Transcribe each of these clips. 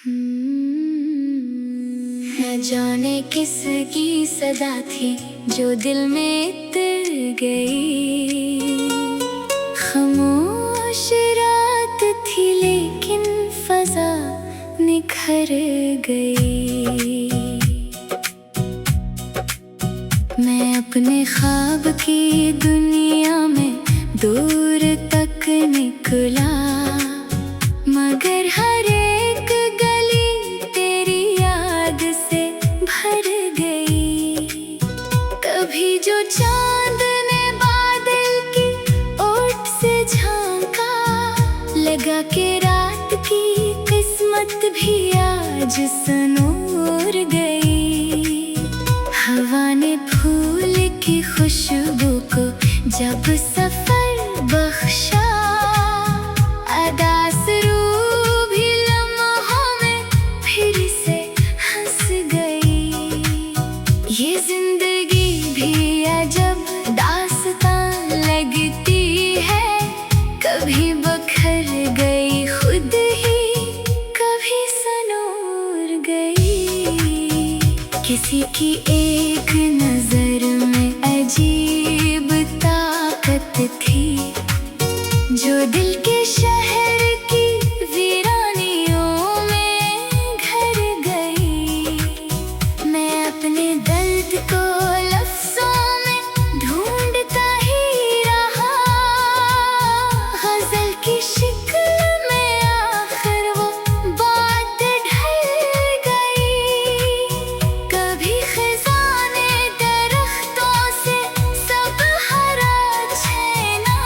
न जाने किसकी सदा थी जो दिल में उतर गई। खामोश रात थी लेकिन फजा निखर गई। मैं अपने ख्वाब की दुनिया में दूर तक निकला, मगर हर एक गली तेरी याद से भर गई। कभी जो चांद ने बादल की ओट से झांका, लगा के रात की किस्मत भी आज संवर गई। हवा ने फूल की खुशबू को जब सफर बख्शा, अदास रूह भी लम्हों में फिर से हंस गई। ये जिंदगी भी अजब दास्तान लगती है, कभी बखर गई खुद ही, कभी संवर गई। किसी की एक नजर में अजीब ताकत थी, जो दिल के शहर की वीरानियों में घर गई। मैं अपने दर्द को लफ्जों में ढूंढता ही रहा, गजल की शिक्ल में आखिर वो बात ढल गई। कभी खिज़ाने दरख्तों से सब हरा छेना,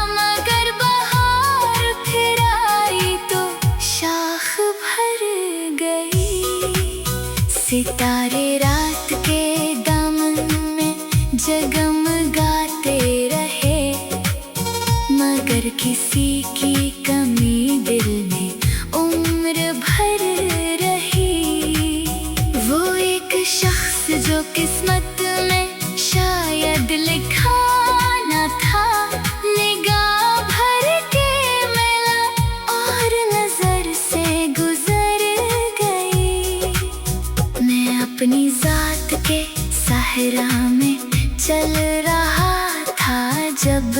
मगर बहार फिर आई तो शाख भर गई। सितारे रात के दामन में जगमगाते रहे, मगर किसी की कमी दिल में उम्र भर रही। वो एक शख्स जो किस्मत में शायद लिखा न था, निगाह भर के मिला और नजर से गुजर गई। मैं अपनी जात के सहरा में चल रहा था, जब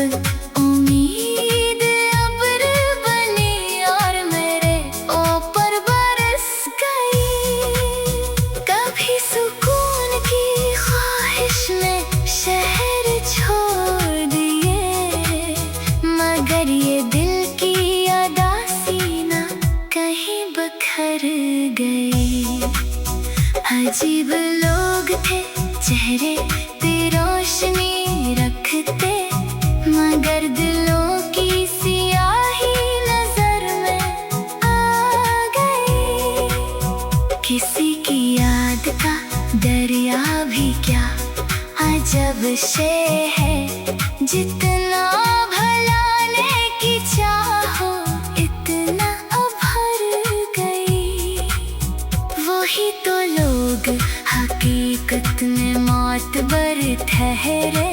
उम्मीद अब्र बनी और मेरे ऊपर बरस गई। कभी सुकून की ख्वाहिश में शहर छोड़ दिए, मगर ये दिल की उदासी ना कहीं बखर गई। अजीब लोग थे चेहरे पे रोशनी रखते, मगर दिलों की सियाही नजर में आ गई। किसी की याद का दरिया भी क्या अजब शे है, जितना भलाने की चाहो इतना भर गई। वही तो लोग हकीकत में मौतबर ठहरे,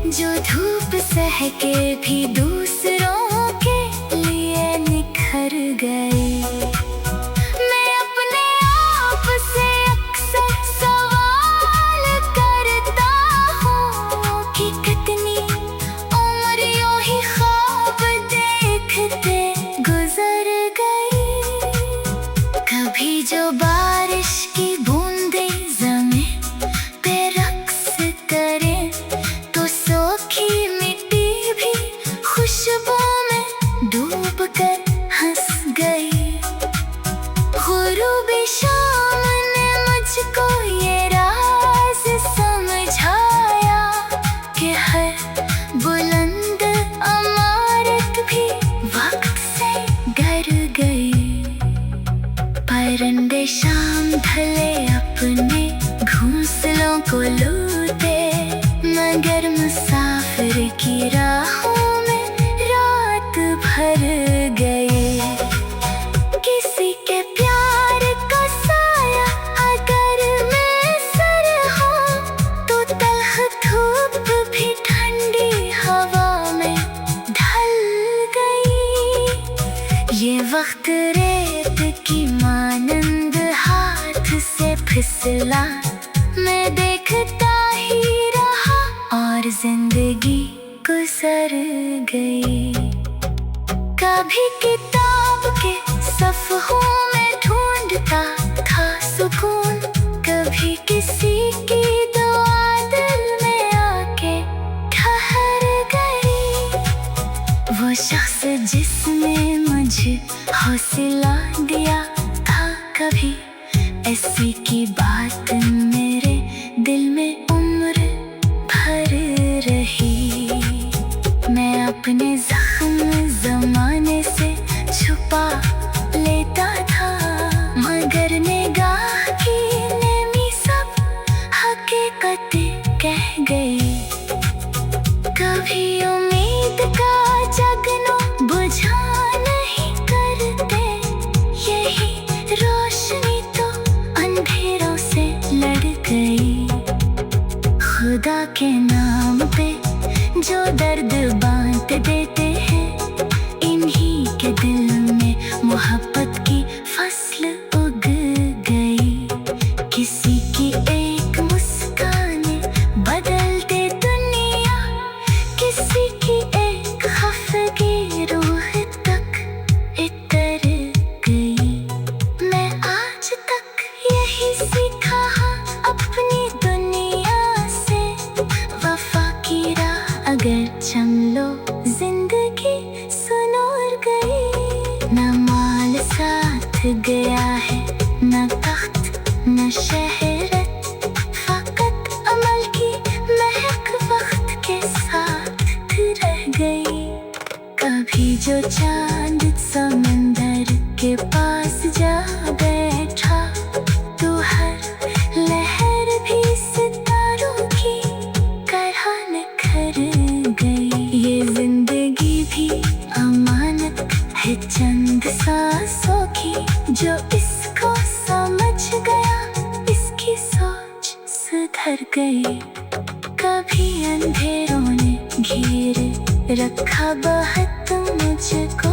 जो धूप सह के भी दूसरों के लिए निखर गए। मैं अपने आप से अक्सर सवाल करता हूँ कि कितनी उम्र यूं ही ख्वाब देखते गुजर गई। कभी जो बारिश की बूंदें ज़मीन पे रक्स करे, तो सूखी मिट्टी भी खुशबू में डूब कर हंस गई। गुरूबी शाम ने मुझको ये राज समझाया कि हर बुलंद इमारत भी वक्त से गिर गई। परिंदे शाम ढले अपने घोंसलों को लूटे, मगर मुसाफिर की राहों में रात भर गए। रेत की मानंद हाथ से फिसला, मैं देखता ही रहा और जिंदगी गुजर गई। कभी किताब के सफ़हों में ढूंढता था सुकून, कभी किसी की दुआ दिल में आके ठहर गई। वो शख्स जिसने मुझे हौसला दिया था, कभी ऐसी की बात मेरे दिल में उम्र भर रही। मैं अपने ज़ख्म ज़माने से छुपा लेता था, मगर निगाह की नेमी सब हकीकतें कह गई। कभी उम्मीद का जगनों बुझा नहीं करते, यही रोशनी तो अंधेरों से लड़ गई। खुदा के नाम पे जो दर्द बांट देते हैं, इन्हीं के दिल में मोहब्बत की फसल उग गई। किसी की एक मुस्कान बदल दे दुनिया, किसी की एक खफगी रूह तक इतर गई। मैं आज तक यही सीखा अपनी दुनिया से, वफा की राह अगर चम लो जिंदगी सुनूर गई। न माल साथ गया है, न तख्त न शहरत, फकत अमल की महक वक्त के साथ रह गई। कभी जो चांद समंदर के पास जा बैठा, तो हर लहर भी सितारों की तरह निखर गई। ये जिंदगी भी अमानत है चंद सांसों की, जो इसको समझ गया इसकी सोच सुधर गई। कभी अंधेरों ने घेर रखा बहुत मुझको,